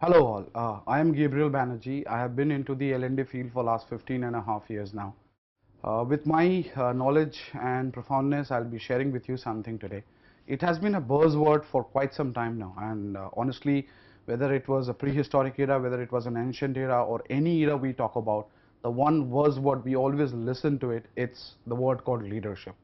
Hello all, I am Gabriel Banerjee. I have been into the L&D field for last 15 and a half years now. With my knowledge and profoundness, I'll be sharing with you something today. It has been a buzzword for quite some time now, and honestly, whether it was a prehistoric era, whether it was an ancient era, or any era we talk about, the one buzzword we always listen to it's the word called leadership.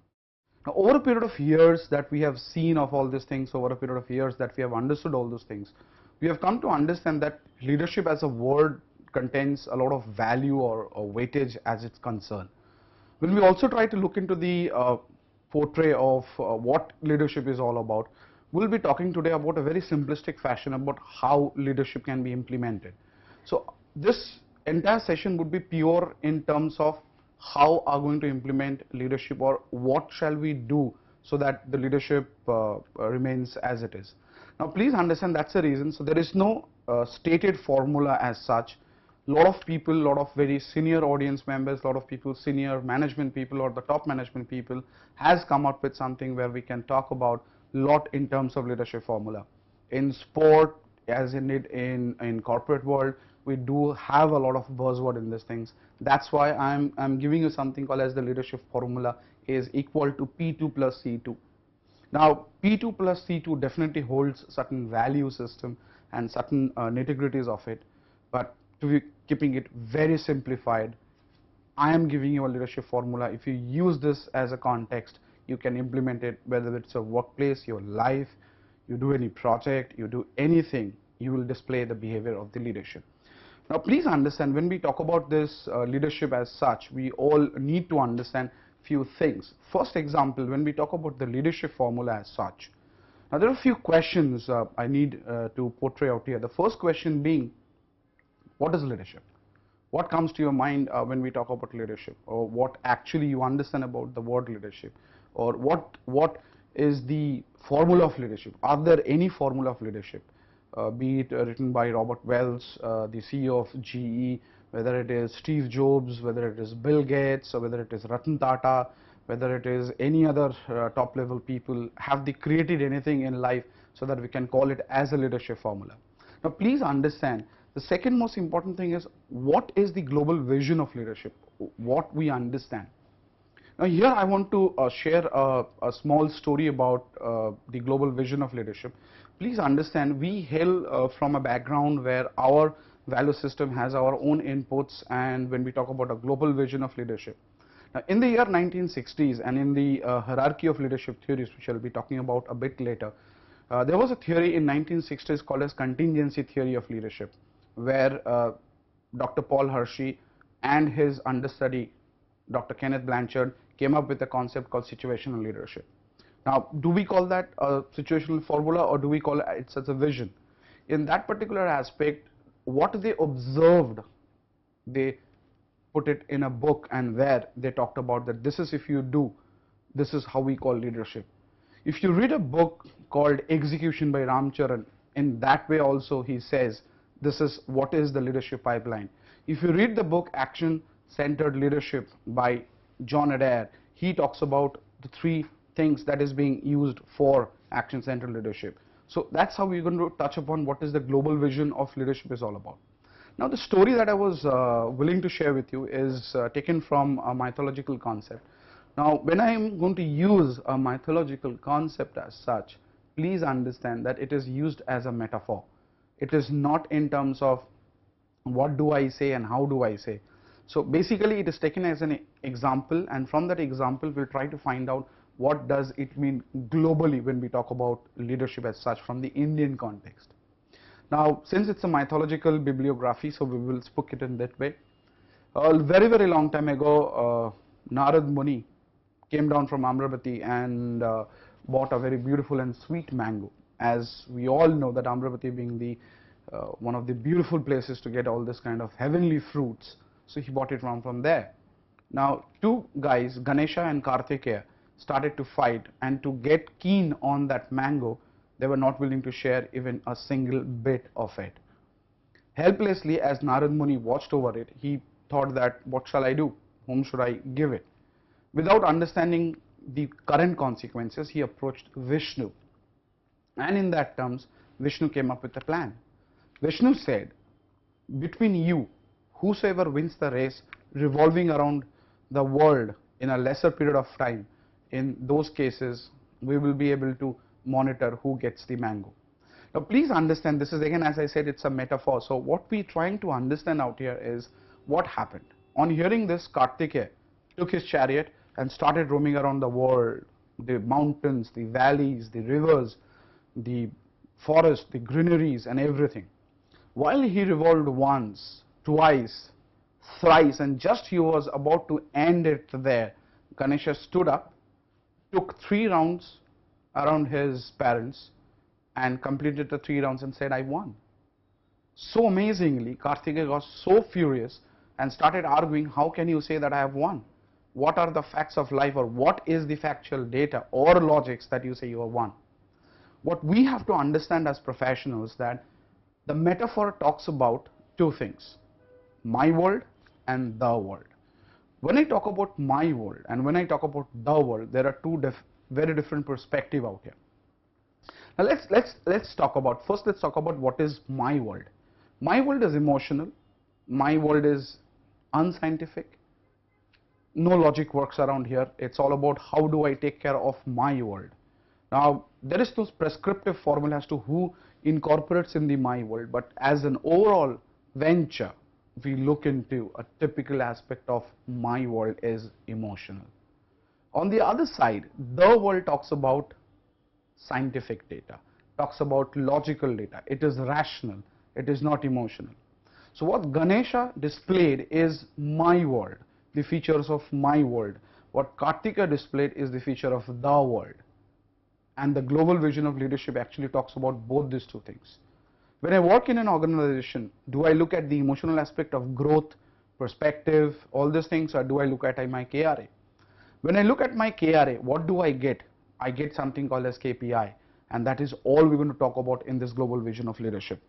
Now, over a period of years that we have seen of all these things, over a period of years that we have understood all those things, we have come to understand that leadership as a word contains a lot of value or weightage as it's concerned. When we also try to look into the portray of what leadership is all about, we'll be talking today about a very simplistic fashion about how leadership can be implemented. So this entire session would be pure in terms of how are going to implement leadership, or what shall we do so that the leadership remains as it is. Now please understand that's the reason. So there is no stated formula as such. Lot of people, lot of very senior audience members, lot of people, senior management people or the top management people has come up with something where we can talk about lot in terms of leadership formula. In sport, as in it in corporate world, we do have a lot of buzzword in these things. That's why I'm giving you something called as the leadership formula is equal to P2 plus C2. Now P2 plus C2 definitely holds certain value system and certain nitty-gritties of it, but to be keeping it very simplified, I am giving you a leadership formula. If you use this as a context, you can implement it, whether it's a workplace, your life, you do any project, you do anything, you will display the behavior of the leadership. Now please understand, when we talk about this leadership as such, we all need to understand few things. First example, when we talk about the leadership formula as such, now there are a few questions I need to portray out here. The first question being, what is leadership? What comes to your mind when we talk about leadership, or what actually you understand about the word leadership, or what is the formula of leadership? Are there any formula of leadership, be it written by Robert Wells, the CEO of GE, whether it is Steve Jobs, whether it is Bill Gates, or whether it is Ratan Tata, whether it is any other top level people, have they created anything in life so that we can call it as a leadership formula? Now please understand, the second most important thing is, what is the global vision of leadership, what we understand. Now here I want to share a small story about the global vision of leadership. Please understand, we hail from a background where our value system has our own inputs, and when we talk about a global vision of leadership. Now in the year 1960s, and in the hierarchy of leadership theories, which I'll be talking about a bit later, there was a theory in 1960s called as contingency theory of leadership, where Dr. Paul Hershey and his understudy Dr. Kenneth Blanchard came up with a concept called situational leadership. Now, do we call that a situational formula, or do we call it as a vision? In that particular aspect, what they observed, they put it in a book, and where they talked about that this is if you do, this is how we call leadership. If you read a book called Execution by Ram Charan, in that way also he says this is what is the leadership pipeline. If you read the book Action Centered Leadership by John Adair, he talks about the three things that is being used for action centered leadership. So that's how we're going to touch upon what is the global vision of leadership is all about. Now the story that I was willing to share with you is taken from a mythological concept. Now when I am going to use a mythological concept as such, please understand that it is used as a metaphor. It is not in terms of what do I say and how do I say. So basically it is taken as an example, and from that example we'll try to find out what does it mean globally when we talk about leadership as such from the Indian context. Now since it's a mythological bibliography, so we will spook it in that way. A very long time ago, Narad Muni came down from Amravati and bought a very beautiful and sweet mango. As we all know that Amravati being the one of the beautiful places to get all this kind of heavenly fruits, so he bought it from there. Now two guys, Ganesha and Kartikeya, started to fight, and to get keen on that mango, they were not willing to share even a single bit of it. Helplessly, as Narad Muni watched over it, he thought that what shall I do, whom should I give it? Without understanding the current consequences, he approached Vishnu, and in that terms Vishnu came up with a plan. Vishnu said, between you, whosoever wins the race revolving around the world in a lesser period of time, in those cases, we will be able to monitor who gets the mango. Now, please understand, this is again, as I said, it's a metaphor. So, what we're trying to understand out here is what happened. On hearing this, Kartikeya took his chariot and started roaming around the world, the mountains, the valleys, the rivers, the forest, the greeneries, and everything. While he revolved once, twice, thrice, and just he was about to end it there, Ganesha stood up, took 3 rounds around his parents, and completed the 3 rounds and said, I won. So amazingly, Kartikeya got so furious and started arguing, how can you say that I have won? What are the facts of life, or what is the factual data or logics that you say you have won? What we have to understand as professionals, that the metaphor talks about two things, my world and the world. When I talk about my world and when I talk about the world, there are two very different perspectives out here. Now let's talk about, first let's talk about what is my world. My world is emotional, my world is unscientific, no logic works around here. It's all about how do I take care of my world. Now, there is no prescriptive formula as to who incorporates in the my world, but as an overall venture, we look into a typical aspect of my world is emotional. On the other side, the world talks about scientific data, talks about logical data. It is rational, it is not emotional. So what Ganesha displayed is my world, the features of my world. What Kartikeya displayed is the feature of the world. And the global vision of leadership actually talks about both these two things. When I work in an organization, do I look at the emotional aspect of growth, perspective, all these things, or do I look at my KRA? When I look at my KRA, what do I get? I get something called as KPI, and that is all we're going to talk about in this global vision of leadership.